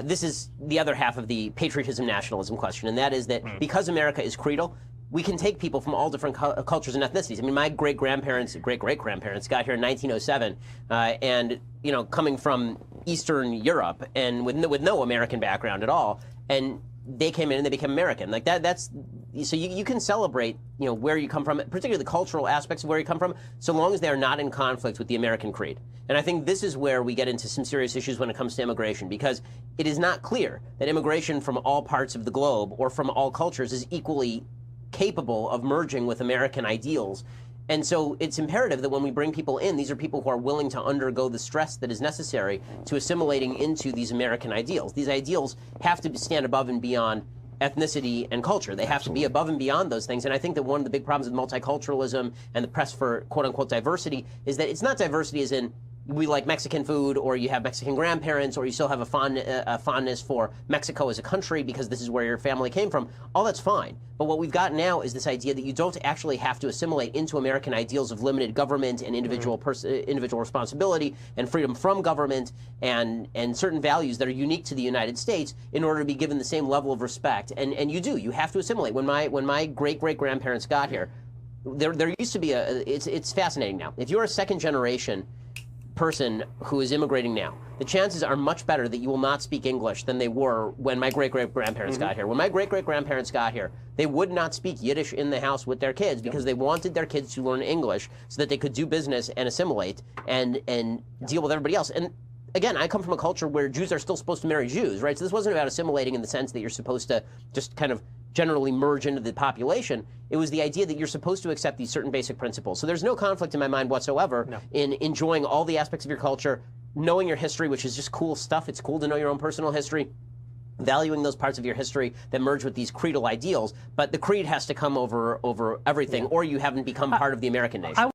This is the other half of the patriotism nationalism question, and that is that because America is creedal, we can take people from all different cultures and ethnicities. I mean, my great-grandparents got here in 1907, and coming from Eastern Europe and with no American background at all, and they came in and they became American. Like that's so you can celebrate where you come from, particularly the cultural aspects of where you come from, so long as they are not in conflict with the American creed. And I think this is where we get into some serious issues when it comes to immigration, because it is not clear that immigration from all parts of the globe or from all cultures is equally capable of merging with American ideals. And so it's imperative that when we bring people in, these are people who are willing to undergo the stress that is necessary to assimilating into these American ideals. These ideals have to stand above and beyond ethnicity and culture. They have to be above and beyond those things. And I think that one of the big problems with multiculturalism and the press for quote-unquote diversity is that it's not diversity as in we like Mexican food, or you have Mexican grandparents, or you still have a fondness for Mexico as a country because this is where your family came from. All that's fine. But what we've got now is this idea that you don't actually have to assimilate into American ideals of limited government and individual responsibility and freedom from government and certain values that are unique to the United States in order to be given the same level of respect. And you do. You have to assimilate. When my great-great-grandparents got here, there used to be it's fascinating now. If you're a second-generation person who is immigrating now, the chances are much better that you will not speak English than they were when my great-great-grandparents got here. When my great-great-grandparents got here, they would not speak Yiddish in the house with their kids because they wanted their kids to learn English so that they could do business and assimilate and deal with everybody else. And again, I come from a culture where Jews are still supposed to marry Jews, right? So this wasn't about assimilating in the sense that you're supposed to just kind of generally merge into the population. It was the idea that you're supposed to accept these certain basic principles. So there's no conflict in my mind whatsoever in enjoying all the aspects of your culture, knowing your history, which is just cool stuff. It's cool to know your own personal history, valuing those parts of your history that merge with these creedal ideals. But the creed has to come over everything, or you haven't become part of the American nation.